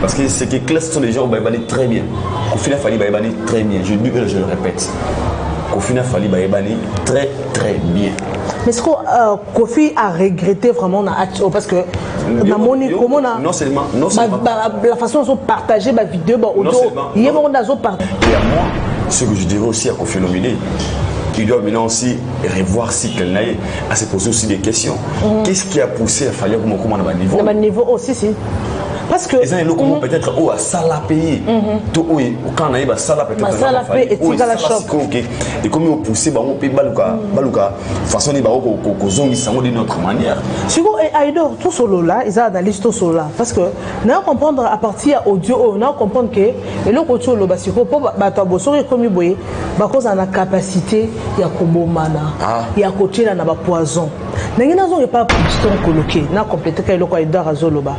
parce que ce qui est clair, ce sont des gens qui baillent très bien. Kofina Fali baillent très bien. Je dis et je le répète. Kofina Fali baillent très très bien. Mais est-ce que Kofi a regretté vraiment parce que non seulement la façon dont on partageait ma vidéo, il y a moi ce que je dirais aussi à Kofi Olomide, il doit maintenant aussi revoir si qu'elle à se poser aussi des questions. Qu'est-ce qui a poussé à Fali comment à niveau? À niveau aussi, si. Parce que peut-être à Sala payer tout quand on a Sala peut-être et comme on poussé on peut baluka façon de d'une autre manière. Si vous Aïdor tout solo là ils analysent tout solo là parce que nous comprendre à partir audio on comprendre que et le côté le basiko pour bato bosori comme boye ba cause na capacité ya kobomana ya côté na ba poison n'engena zo pas piston coloqué na compléter que le ko Aïdor azoloba.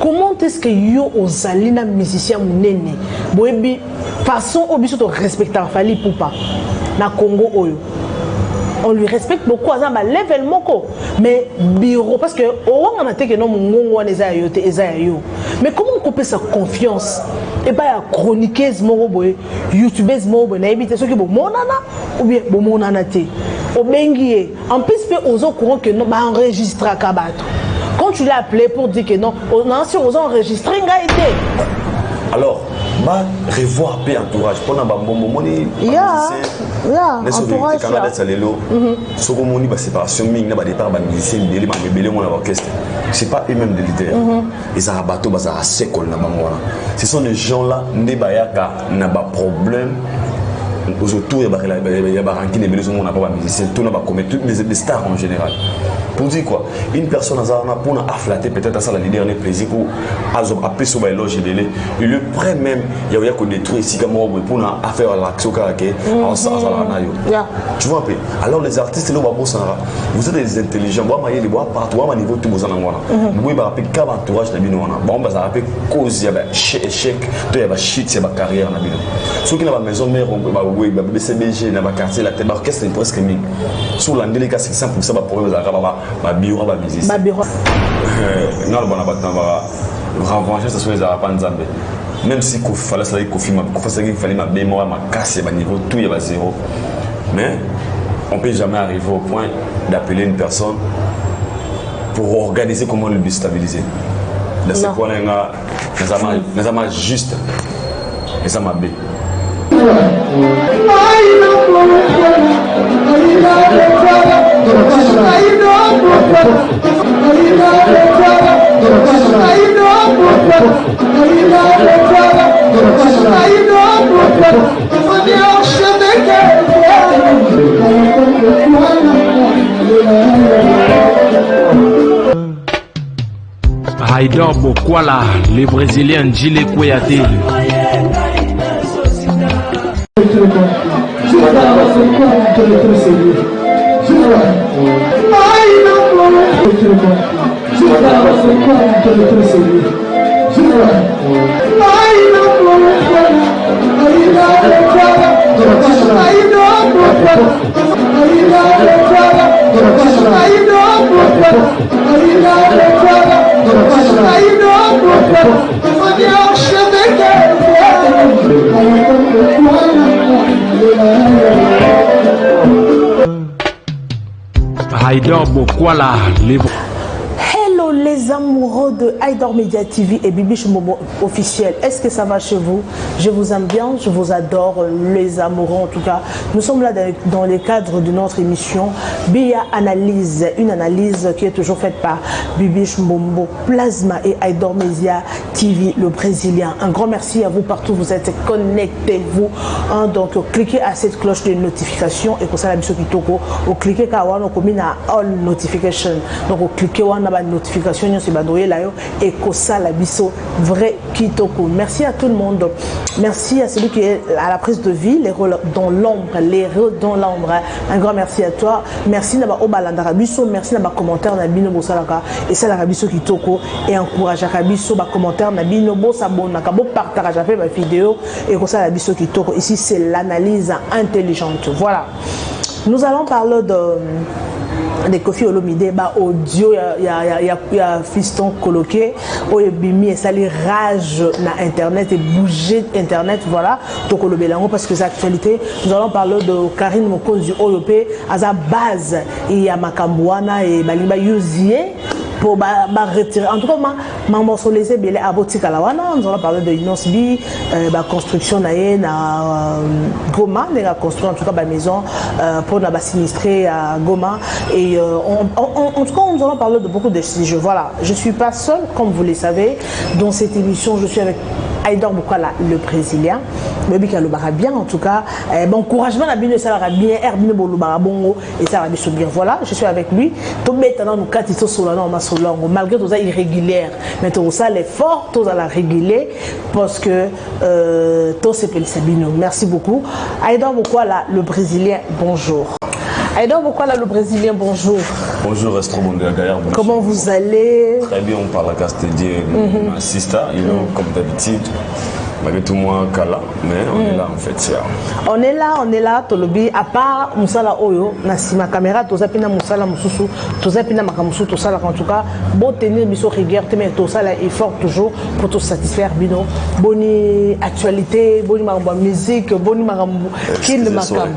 Comment est-ce que yo ozali na musicien munene boyebi façon obiso to respecter Fali pour pas na Congo oyo on lui respecte beaucoup à un level moko mais bureau parce que on a été que non mon mais comment on couper sa confiance et pas à chroniqueuse moko youtubeuse moko na éviter ceux qui bon monana ou bien bon monana té au bengié en plus fait aux autres courant que non ba enregistrer kabato quand tu l'as appelé pour dire que non on a sur aux enregistré ngaité alors bah revoir peu entourage pour na ba moni entourage Canada salelo ce que moni ba séparation ming na ba départ ba musicien de ma bébé mon orchestre c'est pas eux-mêmes des leaders ils ont bateau ba za sekol na bango ce sont des gens là ne ba yaka na ba problème autour ya ba ranking de besoin na pas musicien tout na ba commettre toutes les stars en général. Pour dire quoi, une personne pour afflatter peut-être à ça le dernier plaisir pour appeler sur les loges de lait. Il le prend même, il y a qu'on détruit ici comme pour faire l'action caractère en tu vois un peu. Alors les artistes vous êtes des intelligents, vous avez des bois partout à niveau tout vous en avez. Vous avez appelé qu'à entourage de bino bon bah ça appelle cause il y a échec, il y a shit, il y a carrière na bino. Ceux qui n'ont pas maison mère on bah oui bah BCBG na ba quartier la tête orchestre c'est presque mille. Sur l'andélica 100% ba problème ma bureau ma business ma bureau non le bon abattant va renvoyer ça sur les arabes nzambe même si il fallait ça il fallait ma mémoire ma casse ma niveau tout il y a zéro mais on peut jamais arriver au point d'appeler une personne pour organiser comment le déstabiliser dans ce point là nous avons juste et ça m'a bé Aïdor Bokwala, le Brésilien Gilles Kouyaté. Aïdor Bokwala, hello les amoureux de Aïdor Media TV et Bibiche Momo officiel. Est-ce que ça va chez vous? Je vous aime bien, je vous adore les amoureux en tout cas. Nous sommes là dans le cadre de notre émission Bia Analyse, une analyse qui est toujours faite par Bibiche Momo Plasma et Aïdor Media TV, le Brésilien. Un grand merci à vous partout, vous êtes connectez-vous. Donc cliquez à cette cloche de notification et pour ça la mission qui toko, ou cliquez car on commune à all notification. Donc cliquez on a notification c'est badoyer là et que ça la biso vrai kitoko. Merci à tout le monde. Merci à celui qui est à la prise de vie, les rôles dans l'ombre, Un grand merci à toi. Merci naba obalanda rabiso, merci naba commentaire na bino bosalaka et ça la rabiso kitoko et encourage à rabiso ba commentaire na bino bo s'abonner ka bo partager fait ma vidéo et que ça la biso kitoko. Ici c'est l'analyse intelligente. Voilà. Nous allons parler de Kofi Olomide, bah audio, il y a Fiston coloqué, où il bimi et ça les rage na internet et bouger internet, voilà. Donc le bélango parce que c'est actualité. Nous allons parler de Karine Mokonzi Oyopé à sa base il y a Makambouana et Baliba Yuzie pour retirer. En tout cas, ma morceau laissé belé à Botika Lawana. Nous allons parler de Inosbi, construction na Goma, on a construit en tout cas la maison pour la sinistrée à Goma. Et en tout cas, nous allons parler de beaucoup de sujets. Voilà, je ne suis pas seule, comme vous le savez. Dans cette émission, je suis avec Haïdor Bokwala, le Brésilien. Mais bien, bien en tout cas. Bon encouragement à bien, ça va bien, Herbine Bolubara Bongo, et ça va bien. Voilà, je suis avec lui. Tout maintenant, nous quatre ici sur la malgré tout ça irrégulière. Mais tout ça, l'effort, tout ça la régulier, parce que tout c'est Sabino. Merci beaucoup. Haïdor Bokwala, le Brésilien, bonjour. Haïdor Bokwala, le Brésilien, bonjour. Bonjour, Restro Gaillard. Comment vous allez? Très bien, on parle à Castédier, ma sister, comme d'habitude. Malgré tout, moi, Kala, mais on est là en fait. On est là, Tolobi, à part Moussala Oyo, Nassima caméra, Tozapina Moussala Moussou, Tozapina Makamoussou, Tosala en tout cas, bon tenir Bisso rigueur, mais Tosala effort toujours pour te satisfaire, Bino. Boni actualité, boni maramba musique, boni marambo, qui ne m'accable.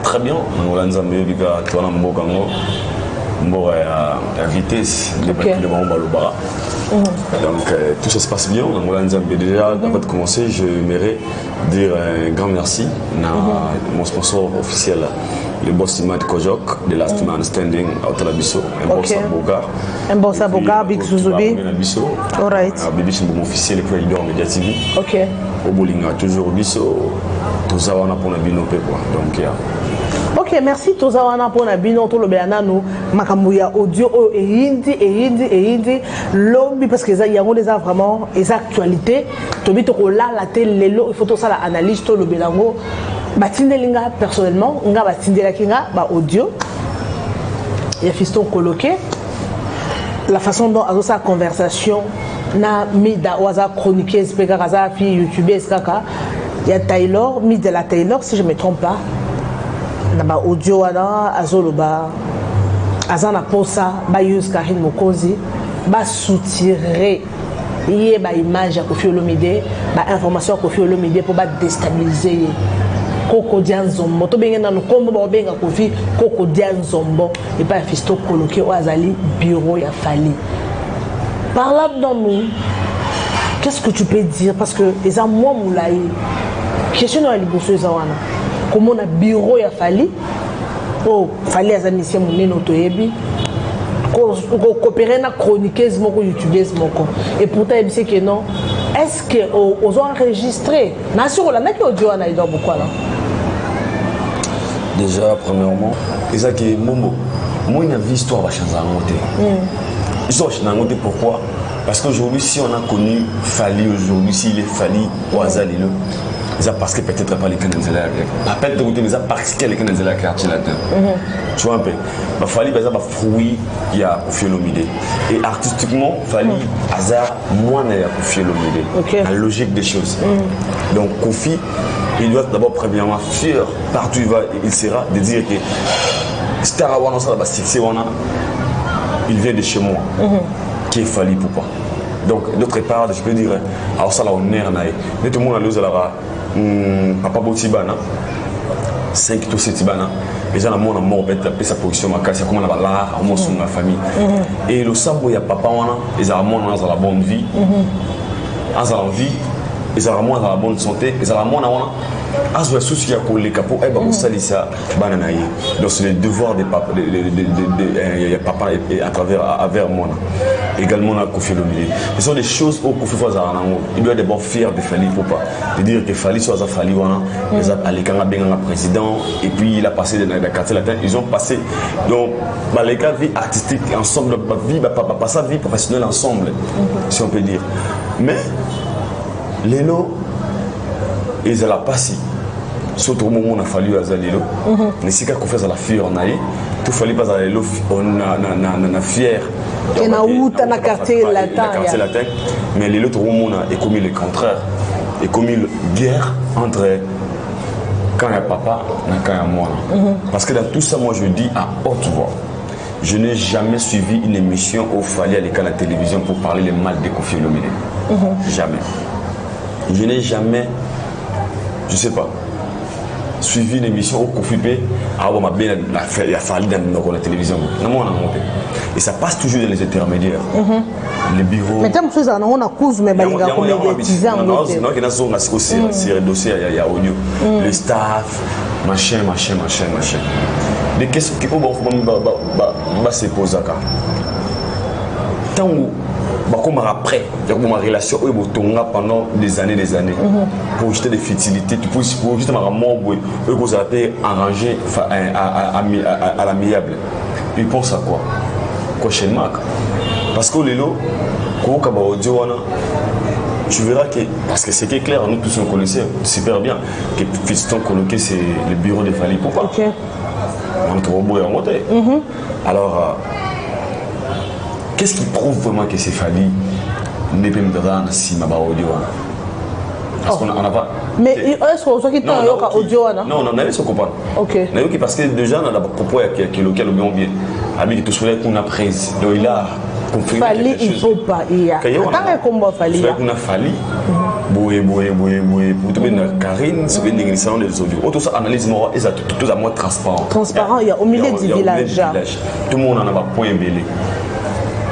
Très bien, on a Nzambé, Bika, Toana Mbokango. À vitesse, les Balobara. Donc tout ça se passe bien. Déjà, avant de commencer, je m'aimerais dire un grand merci à mon sponsor officiel, le boss Imad Kojok, de Last Man Standing à Otalabiso, un boss à Bogar. Un boss à Bogar, Big Suzubi. All right. Bibi Chimbo officiel, le Haïdor Media TV. Ok. Au Bolinga, toujours Biso, tout ça, on a pour la binopé. Donc, ok, merci Tozawana pour la bino tout le béanano makamouya audio et hindi lobby parce que il y a vraiment les actualités tobi to là la télé il faut tout ça la analyse tout le bélango batindelinga personnellement nga batindela kinga ba audio il y a fiston coloqué la façon dont a sa conversation na mida waza chroniquer spéka kaza fi youtuber skaka il y a Taylor mi de la Taylor si je me trompe pas na audio wana azoloba azana posa ba use Karine Mokonzi ba soutirer yé ba image ya Kofi Olomide ba information ya Kofi Olomide pour ba déstabiliser Koko Dianzombo to benga na kombo ba benga Kofi Koko Dianzombo et pas fisto coloqué au azali bureau ya Fali. Par là dans nous, qu'est-ce que tu peux dire parce que les moi moulaï question na liboso ezawana comment on a bureau ya Fali oh Fali azanisien monene otoyebi ko coopérer na chroniqueuse moko youtubeuse moko et pourtant il sait que non est-ce que aux enregistré na sur la naki audio na Haïdor Bokwala déjà premièrement et ça qui momo moi il y a vie histoire va changer en monter histoire changer en monter pourquoi parce qu'aujourd'hui si on a connu Fali aujourd'hui s'il est Fali au Azalilo c'est parce que peut-être pas les canaux de la pas peut-être que ça parce que les canaux de la carte là tu vois un peu il fallait par exemple fruit il y a Kofi Olomide et artistiquement fallait hasard moins il y a Kofi Olomide la logique des choses donc Kofi il doit d'abord premièrement fier partout il sera de dire que Star Wana ça va c'est il vient de chez moi qui est Fali pourquoi donc d'autre part je peux dire alors ça là on est mais tout le monde a l'ose là Papa Botibana 5 to 7 bana les gens ont mort bête sa position ma casse comme on a là en sur ma famille et le sambo ya papa wana ils ont dans la bonne vie en la vie ils ont dans la bonne santé ils ont wana azo souci ya ko le capo e ba ko salisa banana yi donc c'est le devoir des papa de papa et à travers moi également na Kofi Olomide ce sont des choses au Kofi Fazana il doit d'abord fier de Fali pour pas de dire que Fali soit Fali wana les alikanga benga président et puis il a passé dans la quartier latin ils ont passé donc les cas vie artistique ensemble vie pas sa vie professionnelle ensemble si on peut dire mais les lots ils ont la passé surtout au moment où on a fallu à Zalilo mais si quelqu'un fait ça la fière on a eu tout fallait pas à l'eau on a fier et na où t'as na quartier latin mais les autres moment on a commis le contraire et commis guerre entre quand il y a papa et quand il y a moi parce que dans tout ça moi je dis à haute voix je n'ai jamais suivi une émission où il fallait aller à la télévision pour parler le mal de Koffi Olomide. Jamais. Je n'ai jamais, je ne sais pas, suivi une émission où Koffi P a fallu dans la télévision. Et ça passe toujours dans les intermédiaires. Les bureaux. Mais tant que ça, on a cause, mais il y a médiatisé en audio. Le staff, machin. Des questions qui se posent. Tant que après, il y a une relation pendant des années. Pour jeter des futilités, pour justement arranger à l'amiable. Ils pensent à quoi? Prochainement. Parce que tu verras que, parce que c'est clair, nous tous on connaissait super bien que Fiston coloqué c'est le bureau de Fally Poupa. Okay. Alors, qu'est-ce qui prouve vraiment que c'est Fally n'est pas me si ma audio? Parce qu'on n'a pas. Mais est-ce que tu as audio? Non, on a se comprendre. Ok. Parce que déjà, on a des propos qui est local ou bien. Avec tout cela qu'on a pris. Donc il a confirmé. Fally, il ne faut pas. Il y a. Tant qu'on Fally. On a Fally. Boé. Pour tout bien Karine, c'est bien négligent des audios. Tout ça, analyse morale, et ça tout à moins transparent. Transparent, il y a au milieu du village. Tout le monde en a un point belé.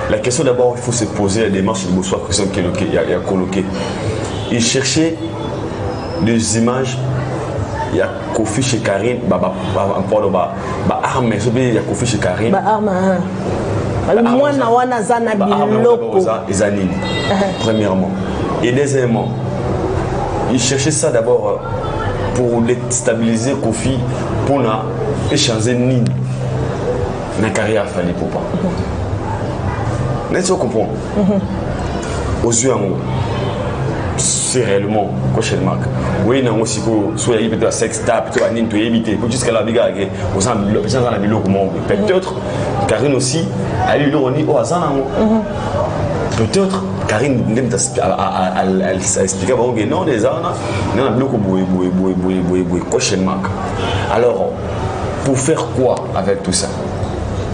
La question d'abord, il faut se poser la démarche de Bossois Christian qui a coloqué. Il cherchait des images. Il y a Koffi chez Karine, arme, il y a Koffi chez Karine. Premièrement. Et deuxièmement, il cherchait ça d'abord pour déstabiliser Koffi, pour échanger Nine dans la carrière à Fally Poupa. N'est-ce pas comprendre? Aux yeux en haut. C'est réellement coché le marque. Oui, non, aussi que soit il peut être sex tap, tu vas n'importe éviter. Pour jusqu'à la biga, aux gens dans la bilo comment peut-être Karine aussi a eu l'ironi au hasard. Peut-être Karine elle expliqué que non des ans non la bilo boué coché le marque. Alors pour faire quoi avec tout ça?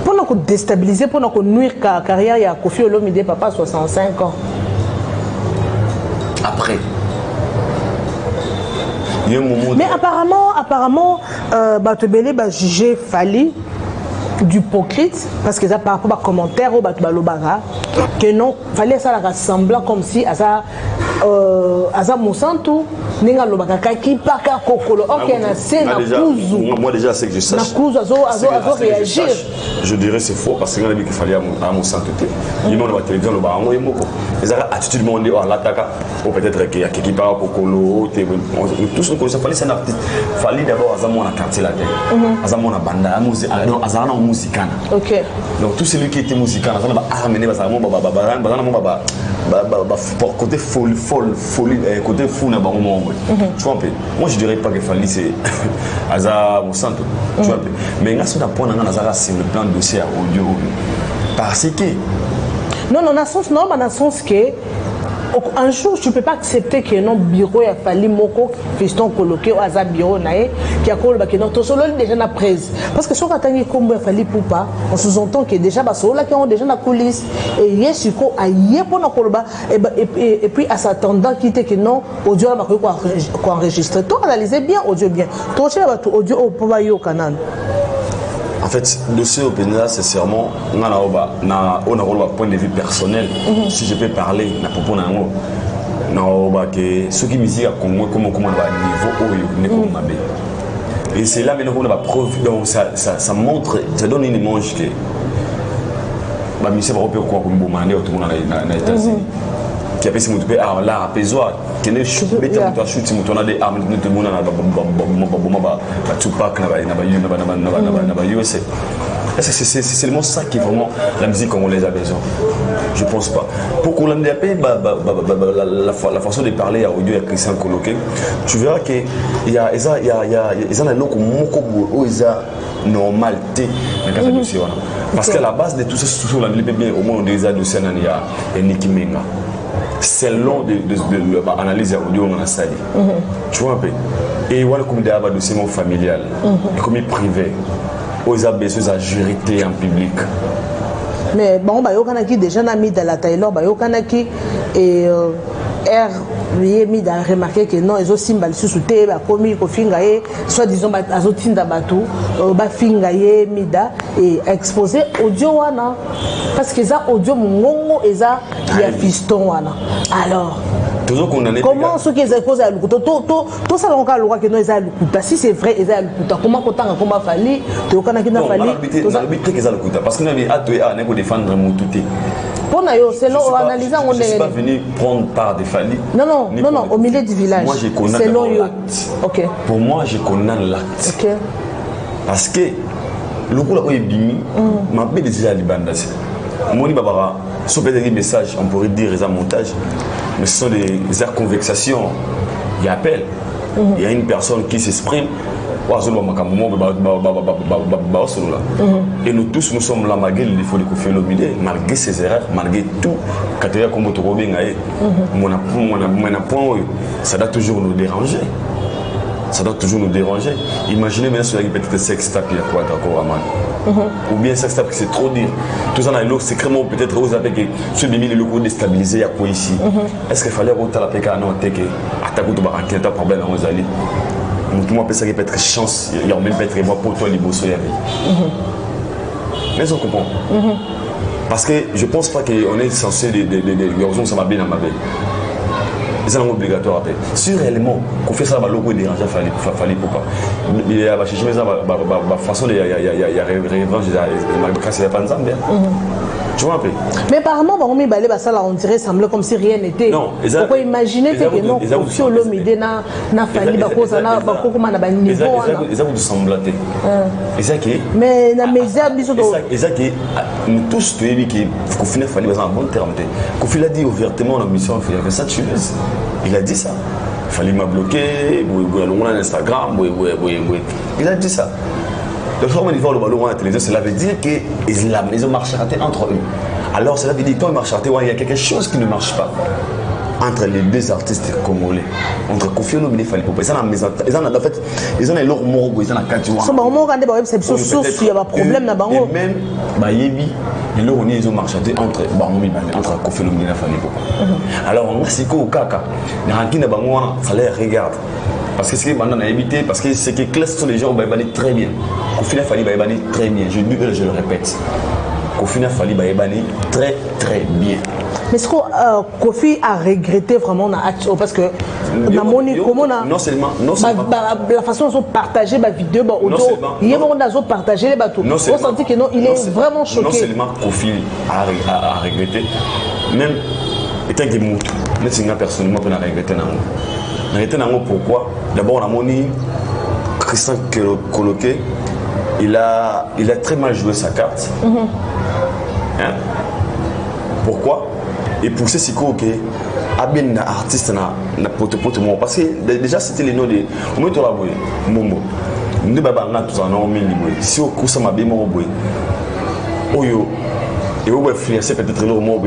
Pour nous déstabiliser, pour nous nuire la carrière, il y a Koffi Olomide papa 65 ans. Après. Il y a un moment. Mais apparemment, Batobele va juger Fally d'hypocrite parce que ça par rapport aux commentaires au Batobalobaga que non, Fally ça la semblant comme si Asa Moussantou Ninga Lobaga qui paka kokolo. Ok, na c'est na kuzu. Moi déjà c'est que je sache. Na kuzu azo réagir. Je dirais c'est faux parce que il y a Fally à Moussantou. Il y a la télévision le barango et moko. Les attitudes monde oh l'attaque ou peut-être qu'il y a qui parle kokolo tout ce que ça Fally c'est un artiste. Fally d'abord Azamo na quartier la tête. Azamo na banda musique non Azana musicana. OK. Donc tout celui qui était musical Azana ba amener Azamo pour côté folie côté fou na bango. Tu vois un peu. Moi je dirais pas que Fally c'est Aza Moussantou. Tu vois un peu. Mais là sur la point sur le plan de dossier audio parce que non dans le sens que un jour tu peux pas accepter que non bureau a Fally moko fiston coloqué au Aza bureau naé qui a collé que non tout solo déjà na prise parce que sur attendre comme Fally Poupa on sous-entend que déjà ba solo là qui ont déjà na coulisse et yesiko aye pour na koloba et puis à s'attendant quitter que non audio ba ko enregistrer toi analyser bien audio bien toi chez ba audio au pouvoir yo canal. En fait, le dossier OpenLA, c'est sûrement on a un point de vue personnel. Si je peux parler, à propos de ceux qui musique à Congo, comment on va niveau où et c'est là maintenant qu'on a la preuve. Donc ça montre, ça donne une image que bah monsieur va repérer quoi comme bombarder tout le monde dans les États-Unis. Qui a fait ce que là apaisoi qui ne chute mais tu as chute si on a des armes tout le monde na Tupac na USA. Est-ce que c'est seulement ça qui est vraiment la musique congolaise a besoin? Je pense pas. Pour qu'on l'ait appelé la façon de parler à audio et à Christian coloqué, tu verras que il y a un loco moko où il y a normalité dans le dossier. Parce qu'à la base de tout ça, sur la vie bien au moins on déjà dossier il y a Niki Menga. Selon l'analyse audio on a ça. Tu vois un peu. Et voilà comme des dossier familial, comme privé. Aux besoin de jurité en public. Mais bon, bah, yokanaki déjà n'a mis dans la Taylor, bah, yokanaki et R, mis dans remarqué que non, ils ont simbal sous thé, bah, commis, kofingaye, soit disons, bah, azotinda batou, bah, fingaye, mida, et exposé audio wana. Parce que ça, audio, mongo, et ça, il y a fiston wana. Alors, comment ceux qui exposent à l'oukuta, tout ça, on a le droit que nous, ils ont l'oukuta. Si c'est vrai, ils ont l'oukuta. Comment comment falli, tu as qu'il a fallu. Parce que nous avons défendre mon tout. C'est l'eau analysant. Je ne suis pas venu prendre part des Fali. Non, au milieu du village. Moi, je connais l'acte. Okay. Pour moi, je connais l'acte. Okay. Parce que le coup là où il est bimi, m'a fait déjà à l'Ibandasi. Moi, sauf des messages, on pourrait dire des montages, mais ce sont des conversations. Il y a appel. Il y a une personne qui s'exprime. Et nous tous, nous sommes là malgré les défauts de Kofi Olomide, malgré ses erreurs, malgré tout. Ça doit toujours nous déranger. Ça doit toujours nous déranger. Imaginez maintenant celui qui peut-être sextape, il y a quoi d'accord à man. Ou bien sextape qui c'est trop dire. Tout ça dans l'eau, c'est vraiment peut-être aux avec ce bébé le coup déstabilisé, il y a quoi ici. Est-ce qu'il fallait autant la PK non que attaquer tout un problème dans les alliés. Tout le monde peut ça qui peut être chance, il y a même peut-être moi pour toi les bosses. Mais on comprend. Parce que je ne pense pas qu'on est censé de ça va bien dans ma vie. C'est obligatoire après. Si réellement, qu'on fait ça, le logo est dérangeant, il fallait pour pas. Il y a la façon de. Il y a revanche, il y a pas de zambe. Tu vois un peu. Mais apparemment, on dirait semblait comme si rien n'était. Non, pourquoi imaginer que non, Kofi Olomide n'a fallu pas niveau. Ils ont semblaté. Mais dans mes amis, nous tous, tu es qui Kofi a fallu en bon terme. Kofi l'a dit ouvertement dans la mission, il y avait ça tueuse. Il a dit ça. Il fallait me bloquer, on Instagram, il a dit ça. Le format de voir le ballon à la télévision, cela veut dire qu'ils ont marché entre eux. Alors cela veut dire que quand ils marchent, il y a quelque chose qui ne marche pas entre les deux artistes congolais. Entre Kofi Olomide et Fally Ipupa. Ils ont leur mot, ils ont la carte. Il y a un problème là-bas. Et même, ils ont marché entre Kofi Olomide et Fally Ipupa. Alors, on a dit que Kaka, il fallait regarder. Parce que c'est maintenant évité, parce que ce qui est clair, ce sont les gens qui vont très bien. Kofi a fallu très bien, je le répète. Kofi a fallu très très bien. Mais est-ce que Kofi a regretté vraiment parce que non seulement la façon dont on partageait la vidéo, il y a partagé les bateaux. On sentit que non, il est vraiment choqué. Non seulement Kofi a regretté, même étant que Moutou, personnellement, on a regretté. Pourquoi? D'abord, on a moni Christian Coloqué, il a très mal joué sa carte. Hein? Pourquoi? Et pour ce qui est un artiste parce que déjà c'était les noms de Momo. Nous si au coup ça m'a bien Oyo. Et vous influencer peut-être le mot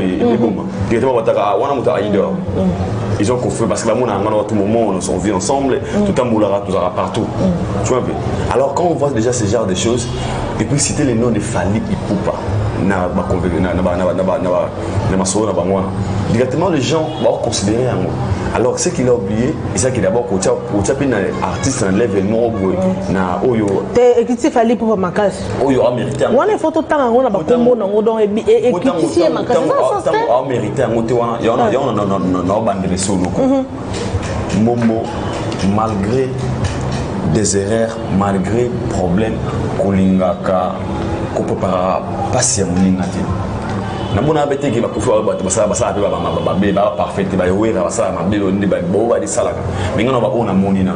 ils ont confié parce que là, à tout moment, on vit ensemble, tout un moulera, tout ça partout. Tu vois un peu. Alors, quand on voit déjà ce genre de choses, et puis citer les noms de Fally Ipupa, directement les gens vont considérer un mot. Alors, ce qu'il a oublié, c'est qu'il d'abord, quand tu as artiste dans l'événement, na Oyo. Et qui s'est fallu pour ma casse. Oyo a mérité. On a photo de temps, on a pas combo, on a et qui s'est ma casse. On a mérité un mot, il y en a bandé les sous. Momo, malgré des erreurs, malgré problèmes, Kolingaka, qu'on peut pas passer à Moulingati. Namona abete ki bakufa basala parfait ba yowera basala mabelo ndi ba bo ba di salaka ngana ba ona moni na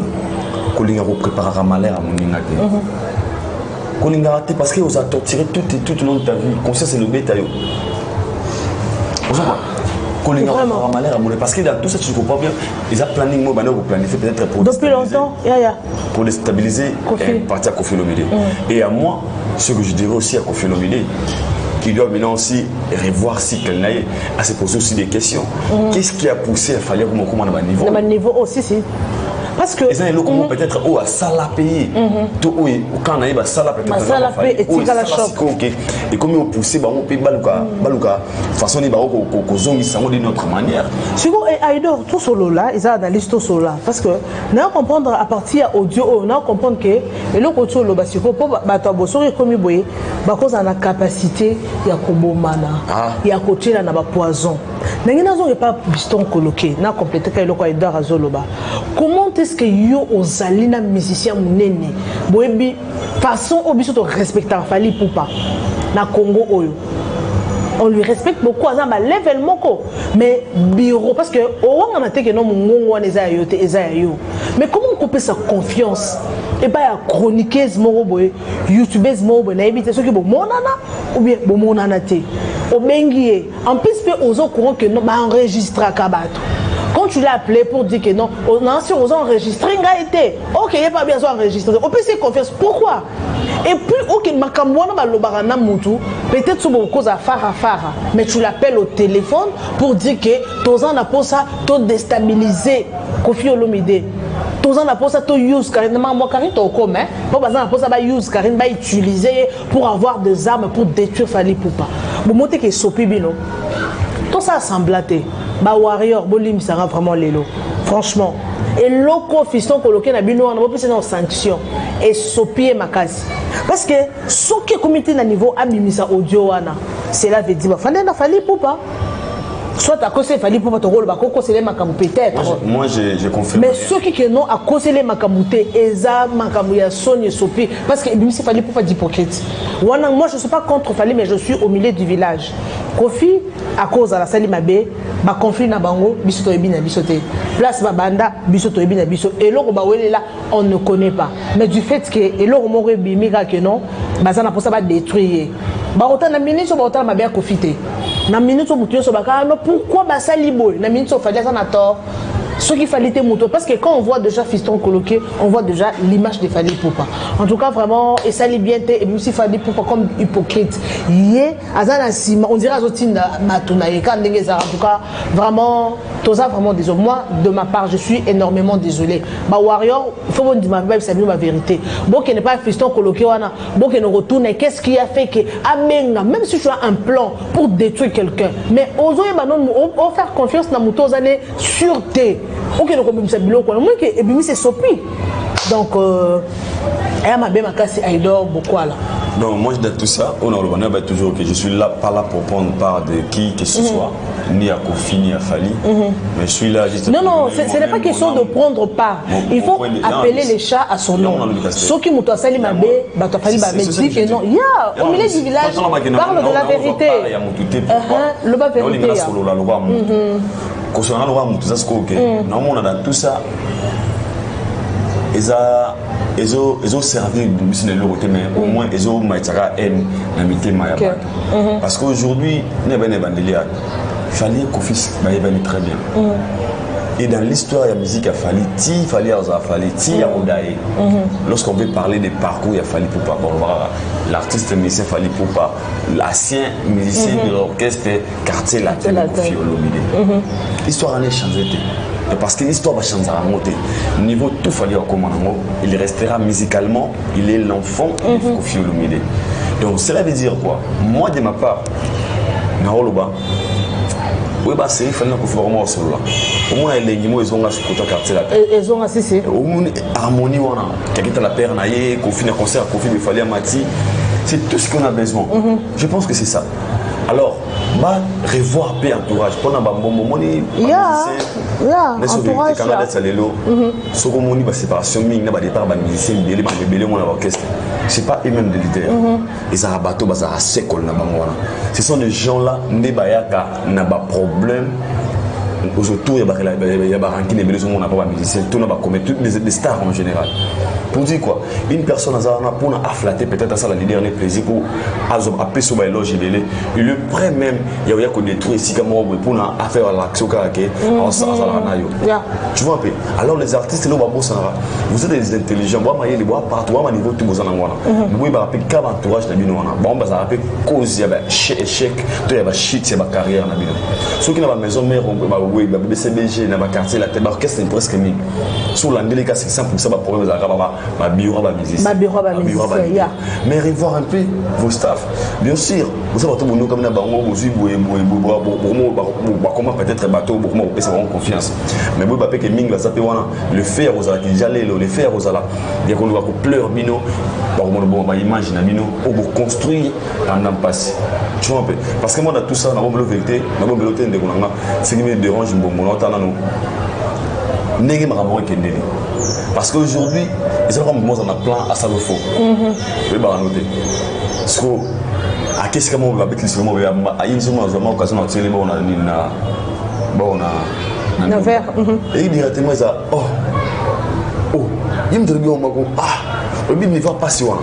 kolinga ko préparer malheur à moninga te kolinga raté parce que vous a torturé tout le long de ta vie conscience c'est le bêta yo kolinga ko malheur à moninga parce que dans tout ça tu comprends bien ils a planning mo bana ko planifier peut-être pour depuis longtemps pour déstabiliser partie à Kofi Olomide et à moi ce que je dirais aussi à Kofi Olomide qui doit maintenant aussi revoir si qu'elle n'aille à se poser aussi des questions. Qu'est-ce qui a poussé à falloir comment à niveau? À niveau aussi, si. parce que ils ont comment peut-être où à sala payer tout oui quand on a eu sala peut-être sala payer et tika la shop et comme on poussé ba on paye baluka façon ni ba ko zongi sango d'une autre manière Sigo et Aïdor tout solo là ils ont analysé tout solo là parce que on a comprendre à partir audio on a comprendre que et le côté solo ba siko po ba to bosori comme boye ba cause na capacité ya kobomana ya kotina na ba poison ndenge nazo pas piston coloqué na compléter ka eloko Aïdor azoloba comment est-ce que yo ozali na musicien munene boyebi façon obiso to respecter fali poupa na Congo oyo on lui respecte beaucoup à un level moko mais bureau parce que on a que non mongo mais comment on couper sa confiance et pas ya chroniqueuse moko boy youtubeuse moko boy na éviter ceux qui bon monana ou bien bon monana té au bengié en plus fait aux au courant que non ba enregistrer à Kabato. Quand tu l'as appelé pour dire que non, on a enregistré, ok, il n'y a pas bien enregistré. On peut se confiance. Pourquoi? Et puis, ok, peut-être sur cause à Farah, mais tu l'appelles au téléphone pour dire que ton en a pour ça, t'as déstabilisé Kofi Olomide. Ton en a pour ça, t'as use carrément, moi, carrément, t'as au commun. Bon, bah, pour ça, bah, use carrément, bah, utiliser pour avoir des armes pour détruire Fali Poupa. Bon, moi, t'es que sopi bino. Tout ça semblaté. Bah warrior bolim ça rend vraiment l'élo franchement et loco fiston coloqué na bino on a plus dans sanction et sopier makasi parce que ce qui est comité na niveau abimisa audio wana cela veut dire fandé na Fali Poupa soit à cause de Fali Poupa to rôle ba koko c'est les makamu peut-être moi j'ai confirmé mais ceux qui non à cause les makamuté eza makamu ya sonye sopi parce que bimisi Fali Poupa d'hypocrite wana moi je suis pas contre Fali mais je suis au milieu du village Kofi à cause de la Salimabe, ba conflit na bango, bisoto ebi na bisoté. Place babanda, bisoto ebi na biso. Et l'autre bawele là, on ne connaît pas. Mais du fait que et l'autre mori bimika que non, bazana pour ça va détruire. Ba autant na minute ba autant mabe Kofité. Na minute so mutuyo so baka no pourquoi ba salibo? Na minute so fallait ça na tort. Ce qu'il fallait être moto parce que quand on voit déjà fiston coloqué on voit déjà l'image de Fali Poupa en tout cas vraiment et ça l'est bien et même si Fali Poupa comme hypocrite yé azana sima on dirait azotinda matuna et quand en tout cas vraiment tout ça vraiment désolé moi de ma part je suis énormément désolé ma warrior il faut dire ma vérité bon qui n'est pas fiston coloqué wana bon qui ne retourne qu'est-ce qui a fait que amenga même si tu as un plan pour détruire quelqu'un mais ozo et manon on faire confiance na moto années sûreté. Ok, donc on peut c'est sopi. Donc, elle m'a bien cassé Aïdor beaucoup là. Non, moi dans tout ça, on a toujours que je suis là, pas là pour prendre part de qui que ce soit, ni à Kofi ni à Fali, mais je suis là juste. Non, non, ce n'est pas question de prendre part. Il faut appeler les chats à son nom. Ceux qui m'ont sali ma bé, bah Fali va me dire que non. Ya, au milieu du village, parle de la vérité. Le bas vérité. Concernant le roi Moutouza, on a dans tout ça, ils ont servi de mais au moins ils ont haine parce qu'aujourd'hui, il fallait qu'on fasse très bien. Et dans l'histoire de la musique, il fallait lorsqu'on veut parler des parcours, il fallait Poupa. Bon, voilà, l'artiste musicien Fali Poupa, l'ancien musicien de l'orchestre quartier latin Kofi Olomide. L'histoire en est changée. Parce que l'histoire va changer à monter. Niveau tout fallait il restera musicalement, il est l'enfant de Kofi Olomide. Donc cela veut dire quoi? Moi de ma part, Naoloba, oui, bah c'est il fallait qu'on fasse vraiment solo là. Au moins les gens ils ont un côté quartier là. Ils ont assisté. Au moins harmonie on a. Quelqu'un la père naïe, Kofi na concert, Kofi me fallait Mati. C'est tout ce qu'on a besoin. Je pense que c'est ça. Alors, bah revoir peu entourage. Pour un bon moment ni. Entourage. Canada salelo. Sokomoni ba séparation ming na ba départ ba musicien belé mon orchestre. C'est pas eux-mêmes des leaders. Ils ont bateau ba za sekol na bango wana. Ce sont des gens là ne bayaka na ba problème. Autour il y a ba ranking les besoins on a pas musicien tout na ba commettre toutes les stars en général. Pour dire quoi, une personne a pour afflater peut-être à ça la leader les plaisir pour appeler sur éloge il est prêt même il y a qu'on détruit ici comme pour faire l'action caractère en ça tu vois un peu alors les artistes là vous êtes des intelligents moi il bois partout à niveau tout vous en avoir oui bah après comme entourage na bino wana bon bah ça après cause il y a échec tu y a shit c'est ma carrière na bino ceux qui na maison mère Baboué, BCBG, dans le quartier, la tête, l'orchestre est presque mis. Sur l'année, c'est 100% de problème, ma bureau, ma musicien. Mais revoir un peu vos staffs. Bien sûr, vous savez, tout comme dans Bango, comment peut-être bateau, comment on peut avoir confiance. Mais vous savez que Ming, le fer aux ala, le fer aux ala, il y a qu'on doit pleurer, bino, on imagine, bino, on va construire pendant passé. Tu vois un peu. Parce que moi, dans tout ça, dans la vérité, ce qui me dérange, parce qu'aujourd'hui, ils ont un plan à Salofo. Oui, bah, noter. Parce que, à qu'est-ce que moi, je vais mettre l'histoire, je vais occasion de tirer les et directement, ils disent, oh, il me dit, il ne va pas si loin.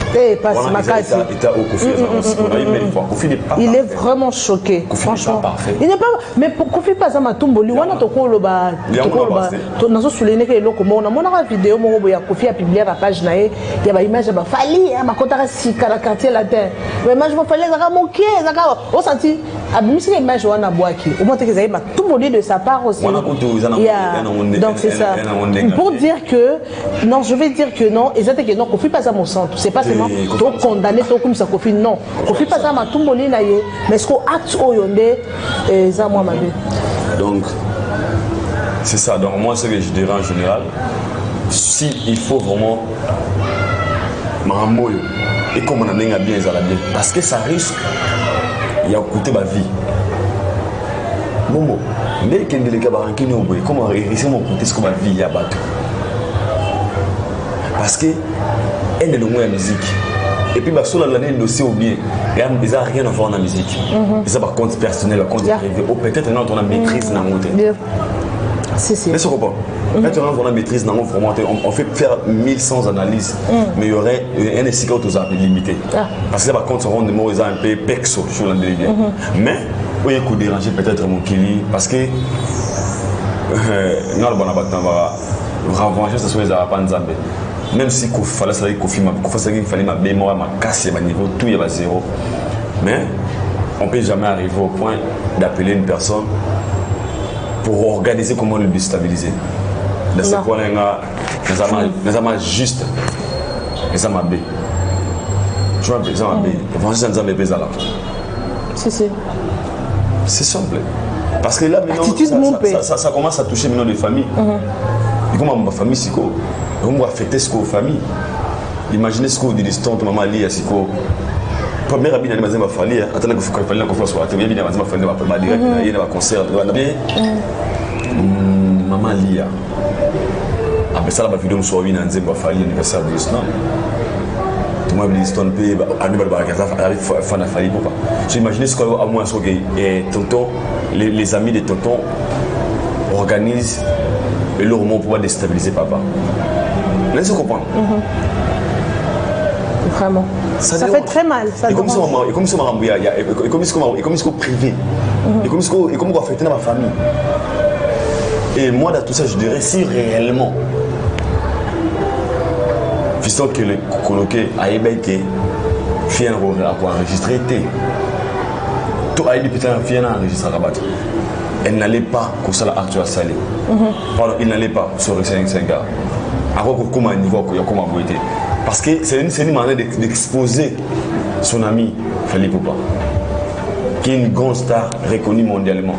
Il est vraiment choqué, franchement. Il n'est pas. Mais pour Kofi pas ça m'a tombé. On a toko le bas. Nous avons souligné que le comment on a montré la vidéo. Moi, il y a Kofi a publié la page naé. Il y a une image de Fali. Ma compta si quartier la terre. Mais image de Fali, ça a moqué, ça a. On sentit. Abimisi l'image on a boaki. Au moins que ça m'a tombé de sa part aussi. Donc c'est ça. Pour dire que non, je vais dire que non. Exactement que non. Kofi pas ça mon centre. C'est pas seulement trop condamné, trop comme ça Kofi. Non. Kofi pas ça m'a tombé là. Mais est-ce qu'on acte au yondé et ça moi ma vie. Donc c'est ça. Donc moi ce que je dirais en général, si il faut vraiment m'amoyer et comme on a bien bien parce que ça risque il y a coûté ma vie. Bon, mais quand les gars barranqués nous voient comment réussir mon côté ce que ma vie y a battu. Parce que elle est le moins la musique. Et puis, sur l'année, le dossier ou bien, ils n'ont rien à voir dans la musique. Ils ont par compte personnel, par compte privé. Ou peut-être on a maîtrise dans la montée. C'est mais ce qu'on quand on a maîtrise dans vraiment, on fait faire 1100 analyses, mais il y aurait un essai aux appels limités. Parce que par contre, on rend ils ont un peu pexo sur la déléguée. Mais, oui, il faut déranger peut-être mon kili, parce que non, le bon abattant va revancher ce soit les Arabes. Même si il fallait ma mémoire, ma casse, ma niveau, tout est à zéro. Mais on ne peut jamais arriver au point d'appeler une personne pour organiser comment le déstabiliser. Dans ce point-là, nous avons juste les amabés. Tu vois, les amabés. C'est simple. Parce que là, maintenant, ça commence à toucher maintenant les familles. Et comme ma famille, c'est quoi? On va affecter ce qu'on famille. Imaginez ce qu'on dit distante, maman lit à ce qu'on. Première habitude, elle m'a dit ma famille. Attendez que faut qu'il fasse soit. Tu viens bien, ma famille va pas direct. Il y a un concert. Maman lit. Après ça, la vidéo me soit une anzé ma famille anniversaire de l'Islam. Tout le monde dit distante paye. Annuel Barakata arrive fan à famille pourquoi? J'imaginez ce qu'on a moins ce que tonton, les amis de tonton organisent et le roman pour déstabiliser papa. Laissez comprendre. Vraiment. Ça fait très mal. Et comme ça, et comme ça, privé. Et comme ça, on va affecter ma famille. Et moi, dans tout ça, je dirais si réellement, fiston que le coloqué a ébaïté, fien à enregistrer, tout a été peut-être fien à enregistrer à battre. Elle n'allait pas comme ça l'actuel salé. Pardon, il n'allait pas sur le 5 gars. Alors comment niveau comment voter. Parce que c'est une manière d'exposer son ami Fali Poupa, qui est une grande star reconnue mondialement.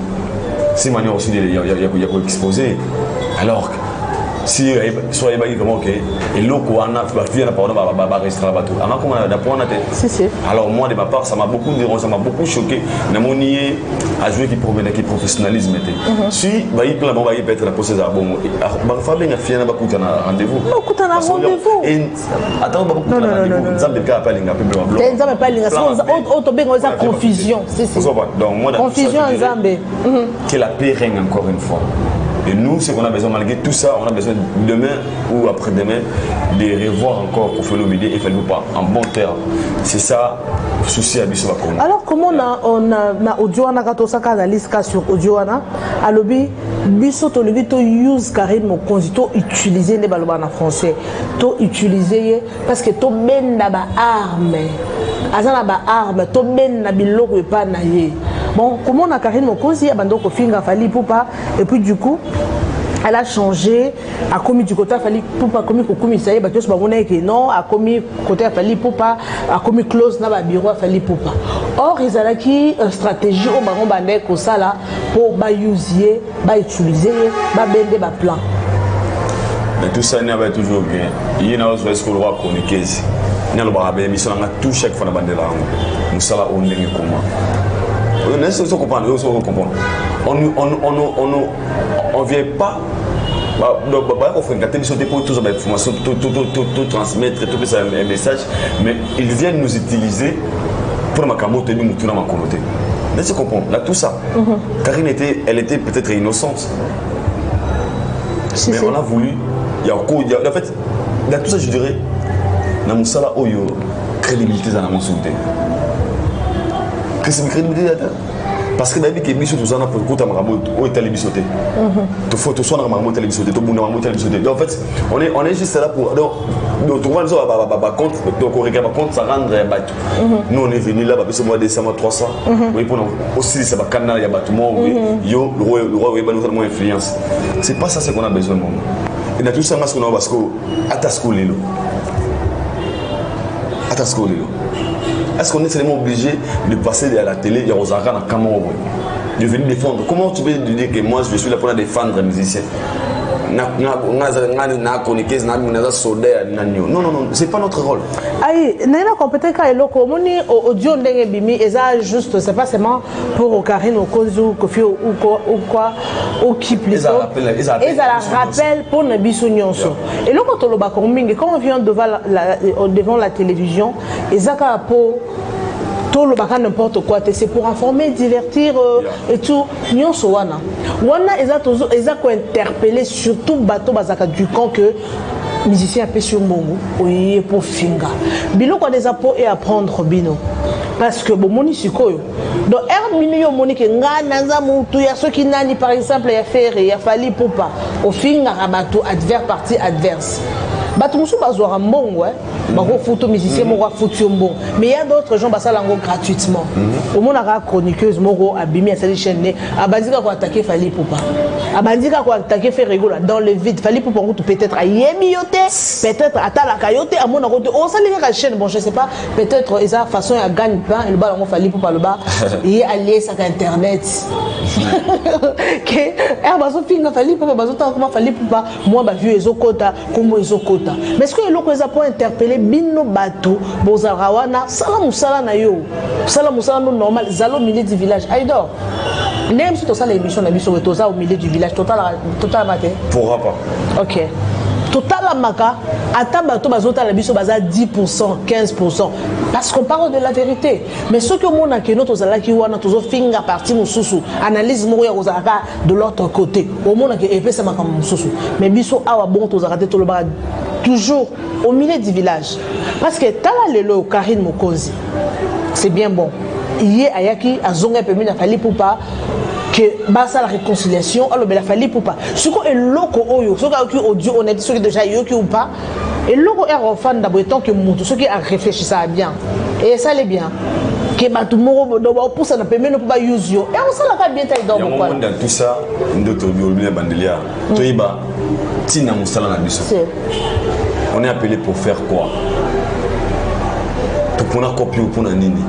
C'est une manière aussi de exposer. Alors si soit comment ok et l'autre on a fait la parole va rester là-bas tout. Alors comment on a point alors moi de ma part ça m'a beaucoup dérangé, ça m'a beaucoup choqué. Na mon nié à jouer qui provenait qui professionnalisme était. Si bah il plan va peut être la procédure bon bah faire bien fier na ba kuta na rendez-vous. Kuta na rendez-vous. Attends ba kuta na rendez-vous. Nzambe ka pas linga peu blanc. Nzambe pas linga on to bengo ça confusion, c'est donc moi confusion Nzambe. Que la paix règne encore une fois. Et nous, ce qu'on a besoin, malgré tout ça, on a besoin demain ou après-demain de revoir encore pour faire le média et faire le pas en bon terme. C'est ça, le souci à Bissou. Alors, comment on a audio, on a quand on s'est analysé sur audio, à l'objet, Bissou, tu as use carrément, tu as utilisé les ballons en français, tu as utilisé parce que tu as même des armes. Azana ba arme, to men na biloko epa na ye. Bon, comment on a Karine Mokonzi, abandon Kofinga Fally Poupa, et puis du coup, elle a changé, a commis du côté Fally Poupa, a commis Kokumi Saye, parce que non, a commis côté Fally Poupa, a commis close dans le bureau Fally Poupa. Or, ils ont qui stratégie au baron bandé comme ça là pour utiliser, bender ba plan. Mais tout ça, il y avait toujours bien. Il y a aussi ce qu'on doit communiquer. Il y a le barabé, mais ça n'a tout chaque fois dans la bande là. Nous sommes là, on est comment. On est sûr qu'on comprend, on vient pas. On fait une catégorie pour tout l'information, tout transmettre, tout ça un message, mais ils viennent nous utiliser pour ma camote et nous tout dans ma communauté. Laissez comprendre, là tout ça. Karine elle était peut-être innocente, mais on a voulu. En fait, dans tout ça, je dirais, dans mon salaire, il y a crédibilité dans mon souté. Qu'est-ce que crédibilité? Parce que d'habitude, les choses sont pour écouter ma mot, où est la bisoté? Tu faut tout soit dans ma mot, la bisoté, tout le monde ma mot, la bisoté. En fait, on est juste là pour donc tout le monde a compte, donc on regarde compte, ça rendre bateau. Nous on est venu là, parce que moi décembre 300, oui pour aussi ça va canal, il y a bâtiment, oui, yo le roi oui, nous avons influence. C'est pas ça ce qu'on a besoin moment. Et dans tout ça, parce qu'on a parce que atascolé. Est-ce qu'on est seulement obligé de passer à la télé, il y a Rosara dans Cameroun, de venir défendre? Comment tu peux dire que moi je suis là pour défendre les musiciens? Non, c'est pas notre rôle. Aïe, n'a compétent qu'à l'eau, moni audio n'engebimi, et ça juste, c'est pas seulement pour Karine au Kozu, Kofi ou quoi, ou qui plus. Et ça rappelle pour Nabiso Nyonso. Et là, quand on vient devant la télévision, et ça pour tout le bac n'importe quoi, c'est pour informer, divertir et tout. Nyonso wana ils ont interpellé surtout bateau bazaka du camp que musicien appelé sur Mongo oui pour finga bilo quoi des apports et apprendre bino parce que bon moni sikoyo donc er minio moni que ngana za mutu ya ceux qui nani par exemple ya faire ya Fally Poupa au finga rabato adverse partie adverse. Bato musu bazwara mbongo bako photo musicien moko photo mbongo mais il y a d'autres gens basala ngo gratuitement au monde a chroniqueuse moko abimi à cette chaîne abandika ko attaquer Fally Poupa abandika ko attaquer faire rigola dans le vide Fally Poupa peut-être a yemioté peut-être atala kayote à mon côté on sait les chaîne bon je sais pas peut-être esa façon à gagne pain et le bas Fally Poupa le bas et aller sur internet que bazo finga Fally Poupa bazo ta comment Fally Poupa moi ba vieux ezokota comme ezokota. Mais est-ce que les locaux ont interpellé Bino Bato, Bozarawana, Salamoussala Nayo, Salamoussala normal, Zalo au milieu du village. Aïdor, même si tu as l'émission, tu as au milieu du village, total matin. Pourra pas. Ok. Total Amaka, Ata Bato Bazota la biso baza 10%, 15%. Parce qu'on parle de la vérité. Mais ce que mon a que notre Zalaki wana tozo finga parti mususu, analyse moya ozaka de l'autre côté. Au monde que épée ça m'a comme mususu. Mais biso awa bon tozarate tout le bas toujours au milieu du village. Parce que tala lelo Karine Mokonzi. C'est bien bon. Hier ayaki azonga permis na Fally Poupa que basa la réconciliation alors la Fally Poupa ce qu'on est loco oyo ce qui audio honnête ce qui déjà yoki ou pas et loco est refan d'abord tant que mutu ce qui a réfléchi ça bien et ça allait bien que batu moro do ba pour ça na permet ne pas use yo et on ça la bien taille donc quoi dans tout ça ndoto biolina bandelia toiba tina musala na biso on est appelé pour faire quoi tout pour na copie ou pour na nini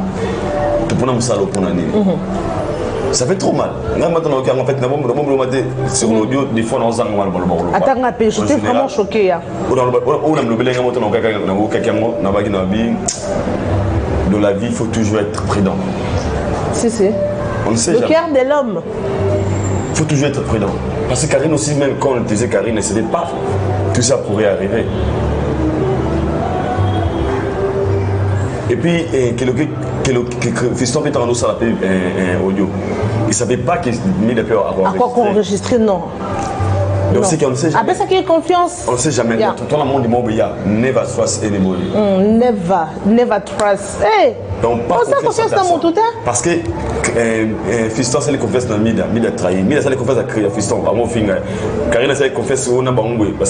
tout pour na musala pour na nini. Ça fait trop mal. Maintenant, en fait, sur l'audio, des fois, on s'en va. Attends, j'étais vraiment choqué. De la vie, il faut toujours être prudent. Si. On ne sait le jamais. cœur de l'homme. Il faut toujours être prudent. Parce que Karine aussi, même quand on disait Karine, ne savait pas tout ça pourrait arriver. Et puis, que Fiston fait en ça audio. Il ne savait pas qu'il mis des peurs à avoir. À quoi qu'on enregistre, non. Donc c'est qu'on ne sait jamais. Après ça, qu'il y a confiance. On ne sait jamais. Tout le monde dit moi, il y a never trust anybody. Never trust. Hey! Donc, pas confiance dans mon tout temps. Parce que Fiston, c'est les confiances dans Mida. Mida trahi. Mida, c'est les confiances à créer Fiston. Par mon finger. Karine, c'est les confiances au Nabangwe. En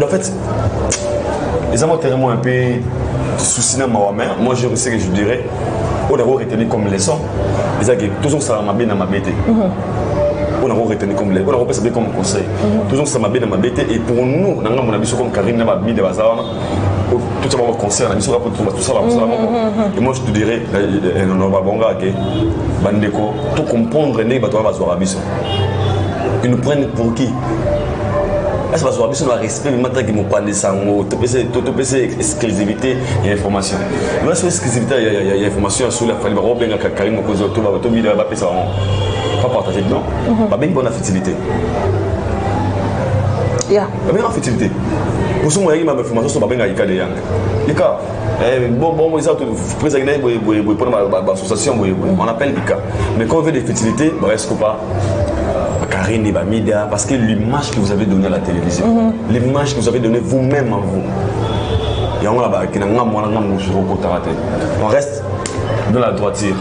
fait, ils ont tellement un peu souci dans ma mère. Moi, je sais que je dirais, on a retenu comme leçon. c'est que toujours ça m'a bien dans ma bête. On a retenu comme on a repensé comme conseil. Toujours ça m'a bien dans ma bête et pour nous, dans mon avis comme Karine n'a pas mis de bazar. Tout ça va concert, la mission pour tout ça et moi je te dirais on va bon gars que bandeko tout comprendre né bato va zoa biso. Ils nous prennent pour qui? Est-ce que va zoa respect mais maintenant qu'ils m'ont pas des sango, tout PC exclusivité et information. Moi sur exclusivité il y a information sur la famille va bien Karine ko zo tout va tout vidéo va ça pas partager non. Pas bien bonne fertilité. Yeah. Pas bien fertilité. Pour ce moyen, il m'a information sur ma benga ika de yang. Ika, bon, ils ont tout présenté pour l'association, on appelle Ika. Mais quand on veut des fertilités, est-ce que pas Karine et Bamida, parce que l'image que vous avez donnée à la télévision, l'image que vous avez donnée vous-même en vous, et on reste dans la droiture.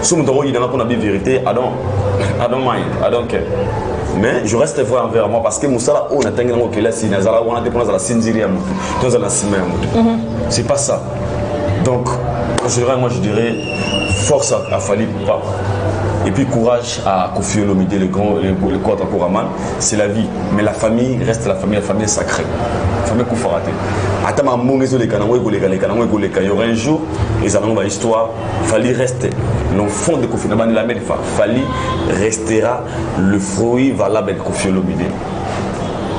Si on a pour la vérité, I don't mind, I don't care. Mais je reste vrai envers moi parce que Moussala, on a tenu que là, si Nazara, on a des problèmes à la Sinziria, c'est pas ça. Donc, en général, moi je dirais force à Fali pas. Et puis courage à Kofi Olomide, le quart pour Raman, c'est la vie. Mais la famille reste la famille est sacrée. La famille Koufarate. Attends, il y aura un jour, ils allons dans l'histoire, Fali reste l'enfant de Kofi Olomide, la même Fali restera le fruit valable de Kofi Olomide.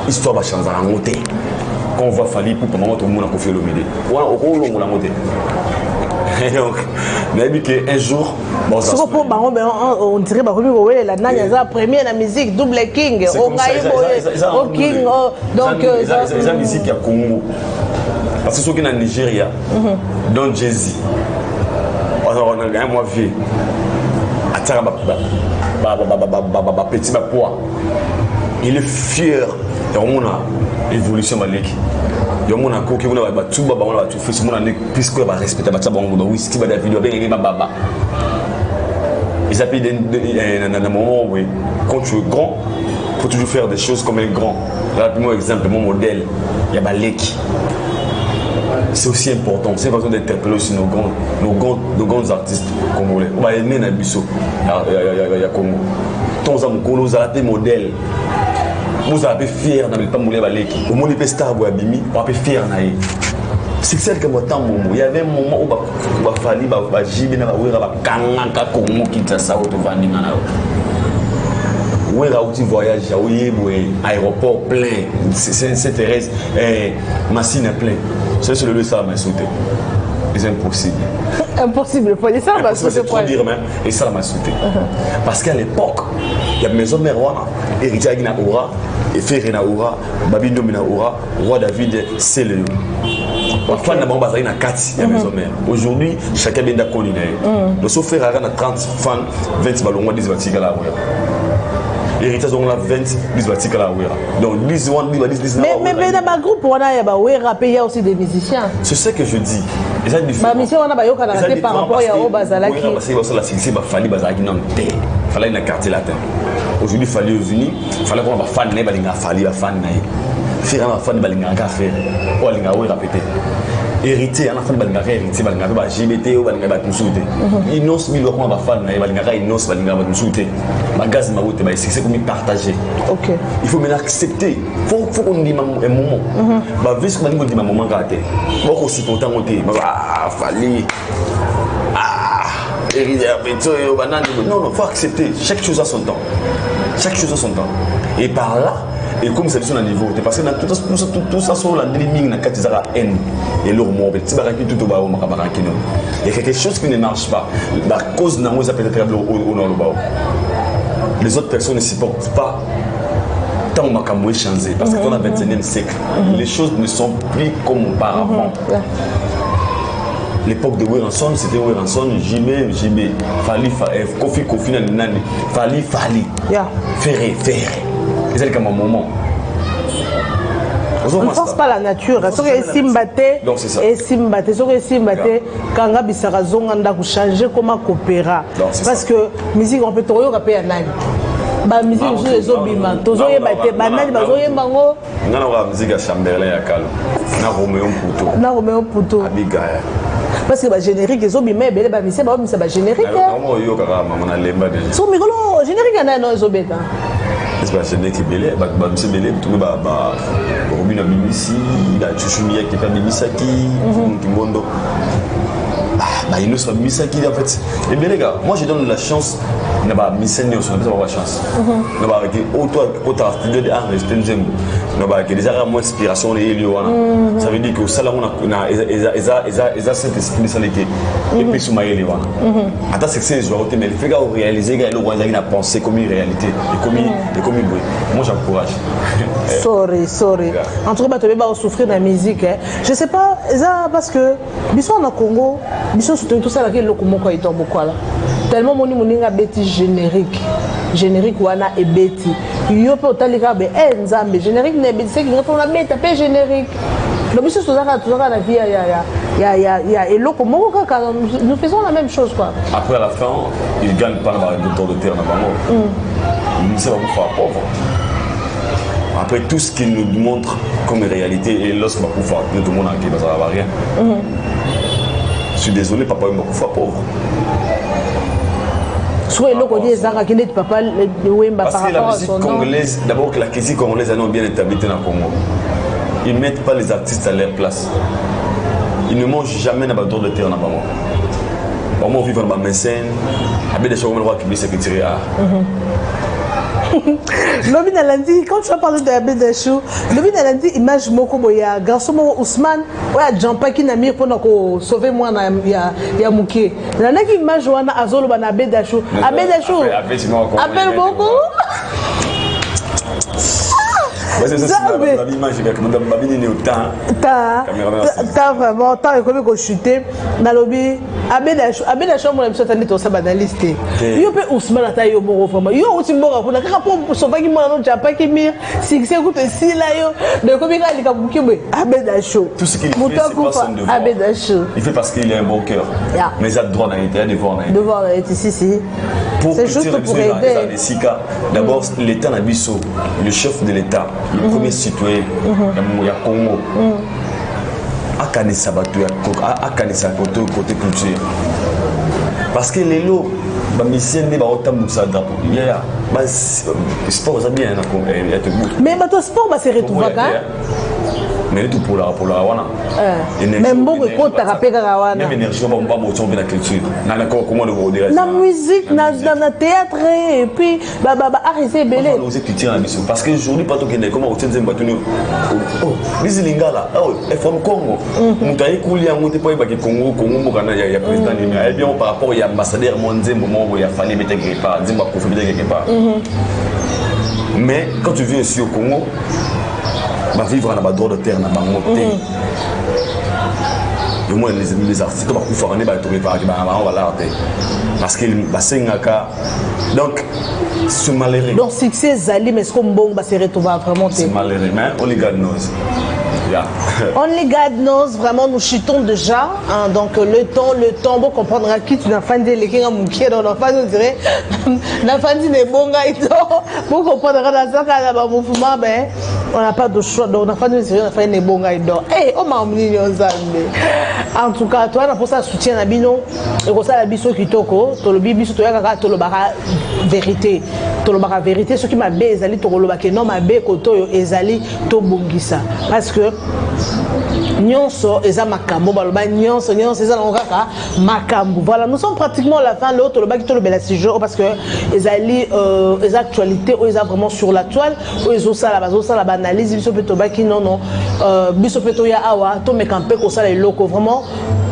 L'histoire va changer en monter. Quand on voit Fali, pour le moment, tout le monde a Kofi Olomide. Et donc, un jour, bon, ça on dirait que la nana première la musique double king au king donc la musique à Congo parce que ceux qui sont en Nigeria donc Jay-Z on a gagné moi vie à travers petit poids il est fier de mon évolution maliki. Il y a un qui a tout puisque va respecter whisky la vidéo baba. Ils appellent un moment où quand tu es grand, il faut toujours faire des choses comme un grand. Rappelez-moi exemple, mon modèle, il y a Baleki. C'est aussi important, c'est important d'interpeller aussi nos grands artistes congolais. On va aimer Nabiso, il y a Congo. Tous les Congolais, vous avez des modèles. Vous avez fier dans le pas mouler baleki. Au monde star ou abimi, on peut fier naï. C'est celle que moi tant moment. Il y avait un moment où bah fali bah jibi na bah ouira bah kanga Congo qui t'a ça auto vandi na. Ouira outi voyage, ouye aéroport plein, c'est Thérèse, machine plein. C'est le ça m'a sauté. C'est impossible. Impossible, il faut dire ça, c'est trop dire même. Et ça m'a sauté. Parce qu'à l'époque, il y a maison Merwana, Héritier Agina Oura, et Ferrena Oura, Babindo Mina Oura, Roi David, c'est le. Parfois, on a un bazar, il y a 4 maison mère. Aujourd'hui, chacun vient d'accorder. Le sauf frère a 30 fans, 20 ballons, 10 bâtis à la Oura. Héritage on a 20 10 bâtis à la Oura. Donc 10 mais dans ma groupe on a il y a aussi des musiciens. C'est ce que je dis. Ma mission on a bayoka na par rapport à au bazalaki. Parce que la cité va falloir bazalaki non té. Fallait une quartier latin. Aujourd'hui fallait aux Unis, fallait qu'on va fan né balinga fallait va fan né. Faire un fan balinga faire. Ou balinga ou répéter. Héritier on a fan balinga héritier balinga ba JBT ou balinga ba consulter. Inos mi lokoma ba fan né balinga inos balinga ba consulter. Magasin ma route ba c'est comme partager. OK. Il faut maintenant accepter. Faut qu'on dise un moment. Ba vis qu'on dit un moment raté. Bon aussi pourtant on dit fallait non, il faut accepter. Chaque chose a son temps. Chaque chose a son temps. Et par là, et comme ça, c'est un niveau. Parce que dans tout ça, sur la limite, il y a haine. Et leur mot, il y a quelque chose qui ne marche pas. La cause n'a pas été créée au nord. Les autres personnes ne supportent pas tant que changé. Parce que dans le 21e siècle, les choses ne sont plus comme auparavant. L'époque de Weranson, c'était Weranson, JB, Fali, Kofi, Nani, Fali, Ferré. C'est comme un moment. On ne force pas la nature. Si on est simbaté, quand on a changer comment coopérer. Parce que la musique, on peut trouver un nani. La musique, les obimans, tous les batés, banani, bazoye bango. On a la musique à Chamberlain à Kalo. On a Roméo Pouto. Abigail. parce que le générique ils ont bien mais belle c'est pas générique comment yo kaka maman lemba de so micro générique na non ils beta c'est pas générique belé ba c'est belé tout ba Robin Bimisi la Chuchumia qui fait Bimisaki Kimbondo il nous soit Misaki en fait et bien les gars moi je donne la chance n'a pas Missenio on n'a pas chance n'a pas avec autant studio de art restem n'a pas que déjà moins inspiration les Eliwana ça veut dire que ça là on a eza cet esprit ça les et puis sous maïli Eliwana attends c'est je vais mais le fait qu'à réaliser gars le voisin a pensé comme une réalité et comme bruit moi j'encourage sorry en tout cas tu vas souffrir de la musique je sais pas ça parce que biso na Congo biso surtout tout ça là que le komoko ito bokwala tellement moninga beti générique wana et beti yo pe otalika be nzambe générique ne beti c'est que on a beta pe générique le biso tout ça na vie ya et le komoko kaka nous faisons la même chose quoi après à la fin il gagne pas le tour de terre na bango c'est pas pour faire pauvre. Après tout ce qu'il nous montre comme réalité et lorsqu'on va pouvoir tout le monde en qui ça va rien. Je suis désolé, papa il m'a pouvoir pauvre. Soit il a dit Zara qui n'est papa le Wemba par rapport à son nom. Parce que la musique congolaise, d'abord que la musique congolaise est bien établie dans le Congo. Ils ne mettent pas les artistes à leur place. Ils ne mangent jamais dans le tour de terre dans le Congo. Vraiment vivre dans ma scène, avec des choses comme le roi qui se retirer à. Lobi Nalandi, quand tu vas parler de Abed Dachou, Lobi Nalandi image moko boya garçon moko Ousmane, ouais Jampa qui n'a mis pour nous sauver moi na ya muké. Nana qui image wana azolo ba na Abed Dachou. Abed Dachou. Appelle beaucoup. C'est l'image t'as vraiment t'as comme qu'on chuter dans lobby Abed Dachou mon émission t'as tout ça banaliste yo pe Ousmane ata yo moko vraiment yo uti mboka kuna kaka po sauver qui mwana no Jampa qui mir si c'est écoute si là yo de comme il a kabuki be Abed Dachou tout ce qu'il fait c'est pas son devoir Abed Dachou il fait parce qu'il a un bon cœur mais il a le droit d'être devoir d'être ici c'est juste pour aider d'abord l'état nabiso le chef de l'état le premier citoyen ya Congo akanisa bato akanisa côté culture parce que les lots ba mission ne ba otambusa drapeau ya ba sport ça bien mais bato sport ba se retrouver mais tout pour la wana même bon ko ta rapeka wana même énergie ba moto bien la culture na comment le dire la musique na théâtre et puis arrêter belé on ose culture na biso parce que aujourd'hui pas to kende comment otenze mbatuni oh bizilingala e from Congo mutai kulia muté pa ibaki Congo mbokana ya président et bien par rapport ya ambassadeur monzembo mo ya fallait mettre quelque part nzembo ko fait quelque part mais quand tu viens ici au Congo va vivre dans le droit de terre dans bango et moi les artistes va pouvoir aller trouver par parce qu'il va singaka donc c'est malheureux donc succès zali mais ce qu'on bon va se retrouver vraiment c'est malheureux mais on les garde nous Only God knows, vraiment nous chutons déjà hein, donc le temps pour comprendre qui tu n'as pas dit les kinga mouké dans l'enfant nous dirait n'a pas dit les bons gars pour comprendre dans ça quand la mouvement ben on n'a pas de choix donc on n'a pas nous dirait on a fait les bons gars eh on m'a emmené en tout cas toi on a pour ça soutien na bino et comme ça la biso kitoko to le biso to yaka to le bara vérité ce qui m'a bé ezali to le baka non m'a bé koto yo ezali to bongisa parce que nyonso eza makambo baloba nyonso eza ngaka makambo voilà nous sommes pratiquement à la fin l'autre le baki to le bela sujet parce que ezali les actualités ou eza vraiment sur la toile ou ezo sala ba analyse biso peto baki non biso peto ya awa to mekampe ko sala eloko vraiment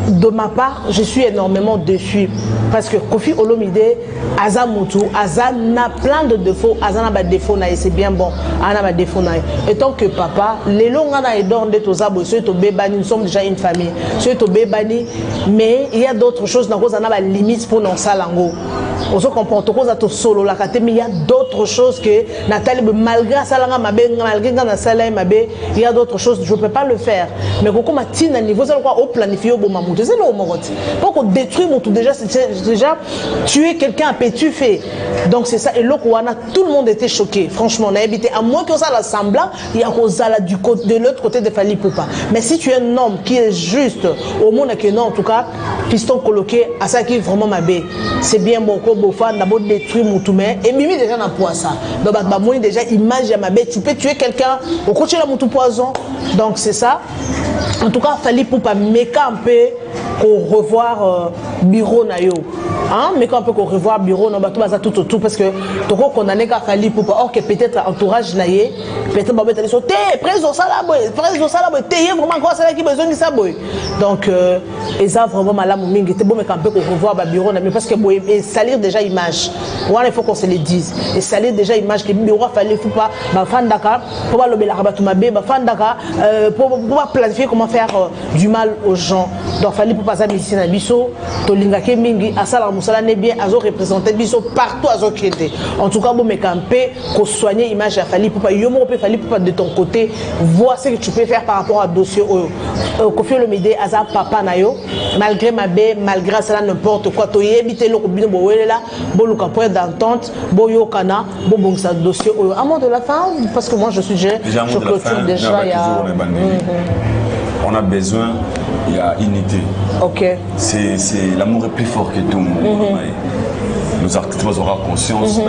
de ma part je suis énormément déçu parce que Kofi Olomide Azamutu Azana plein de défauts Azana ba défaut na et c'est bien bon ana ba défaut na et tant que papa les longs na et d'or de tozabo ceux to bebani nous sommes déjà une famille ceux to bebani mais il y a d'autres choses dans cause ana ba limite pour non salango on se comporte cause à to solo la kate mais il y a d'autres d'autres choses que Nathalie, malgré Salanga Mabé, malgré Salanga Mabé, il y a d'autres choses, je ne peux pas le faire. Mais comme tu as un niveau, c'est quoi au planifier au moment. C'est le moment. Pour qu'on détruise mon tout, déjà tuer quelqu'un à pétu fait. Donc c'est ça. Et là, tout le monde était choqué. Franchement, on a évité. À moins que ça l'assemble, il y a de l'autre côté de Fali Poupa. Mais si tu es un homme qui est juste, au monde que non, en tout cas, piston coloqué, à ça qui est vraiment ma baie. C'est bien mon corps, beau fan, d'abord détruire mon tout, mais et Mimi déjà n'a pas ça. Donc, moi, déjà, image à ma baie, tu peux tuer quelqu'un, au côté de mon tout poison. Donc, c'est ça. En tout cas, Fali Poupa, méca un peu pour revoir bureau nayo. Hein? Mais quand on peut revoir bureau, on va tout autour parce que tu vois qu'on a n'est qu'à Fali Poupa. Or que peut-être entourage naye, peut-être on va mettre les choses. T'es prêt au salaboy, t'es vraiment quoi ça qui besoin de ça boy. Donc et ça vraiment malade mon mingi. T'es bon mais quand on peut revoir bureau nayo parce que boy et salir déjà image. Il faut qu'on se le dise. Et salir déjà image que bureau Fali Poupa, bah fan Dakar, pour pas le bel arabat ma bé, bah fan Dakar, pour planifier comment faire du mal aux gens. Donc Fali Poupa ça musicien na biso, to lingake mingi asala musala ne bien azo représenter biso partout azo créer. En tout cas bon mais campé qu'on soigner image à Fali Poupa yo mo peut Fali Poupa de ton côté, vois ce que tu peux faire par rapport à dossier Kofi Olomide aza papa na yo malgré ma bé malgré ça n'importe quoi to yebité le bino bo welela bo luka point d'entente bo yo kana bo bon ça dossier à mot de la fin parce que moi je suis je clôture déjà il y a on a besoin, il y a unité. Ok. C'est l'amour est plus fort que tout. Nos artistes auront conscience.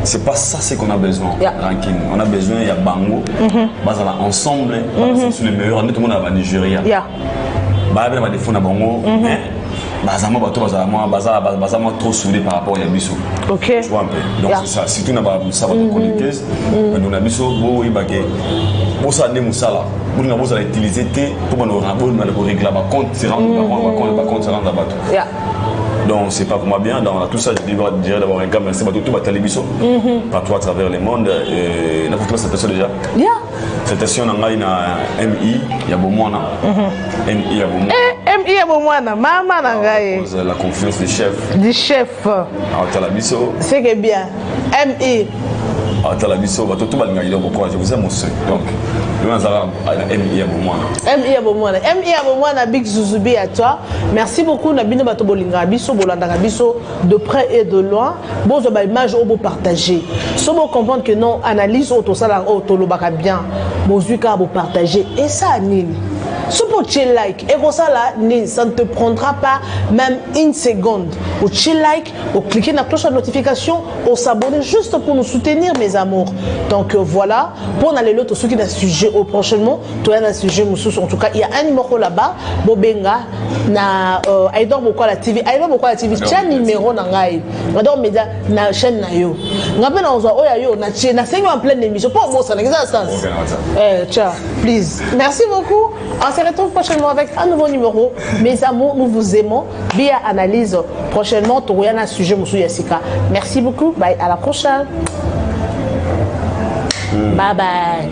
C'est pas ça ce qu'on a besoin. Ranking. On a besoin, il y a Bango. Ensemble, c'est le meilleur. Tout le monde a Nigeria. Bah, il y a des fonds à Bango. Bazama trop soudé par rapport à Yabiso. Ok. Tu vois un peu. Donc c'est ça. Si tu n'as pas ça, on a nous Yabiso, bon, il va que pour ça, nous ça là. Pour nous avoir utilisé pour nous régler la compte, c'est rendre la compte, c'est rendre la bateau. Donc c'est pas pour moi bien. Dans tout ça, je dirais d'avoir un gars, merci beaucoup tout à télévision, partout à travers le monde. La photo cette personne déjà. Cette personne on a une MI, il y a beaucoup moins. MI il y a beaucoup moins. MI ya bomwana mama na ngai la confiance du chef à Talabiso c'est que bien MI à Talabiso va tout balinga il beaucoup je vous aime aussi donc nous avons MI ya bomwana Big Zuzubi à toi merci beaucoup na bino bato bolinga biso bolanda biso de près et de loin bon ba image au beau partager so bon comprendre que non analyse auto sala auto lobaka bien mozuka bo partager et ça nini. Ce pour tu like, et comme ça là, ça ne te prendra pas même une seconde. Au tu like, au cliquer sur la cloche de notification, au s'abonner juste pour nous soutenir, mes amours. Donc voilà, pour aller l'autre, ceux qui ont un sujet au prochainement, tu as un sujet, en tout cas, il y a un numéro là-bas, Bobenga, na Aidor Bokwala TV, Aidor Bokwala TV, tu as un numéro dans Gaï, Aidor Média, na chaîne na yo. Ngapé na ozo oya yo, na chaîne, na seigne en pleine émission, pas au mot ça, n'existe pas. Ciao, please. Merci beaucoup. On se retrouve prochainement avec un nouveau numéro. Mes amours, nous vous aimons. Via analyse prochainement. Touriana sujet Moussou Yassika. Merci beaucoup. Bye. À la prochaine. Bye bye.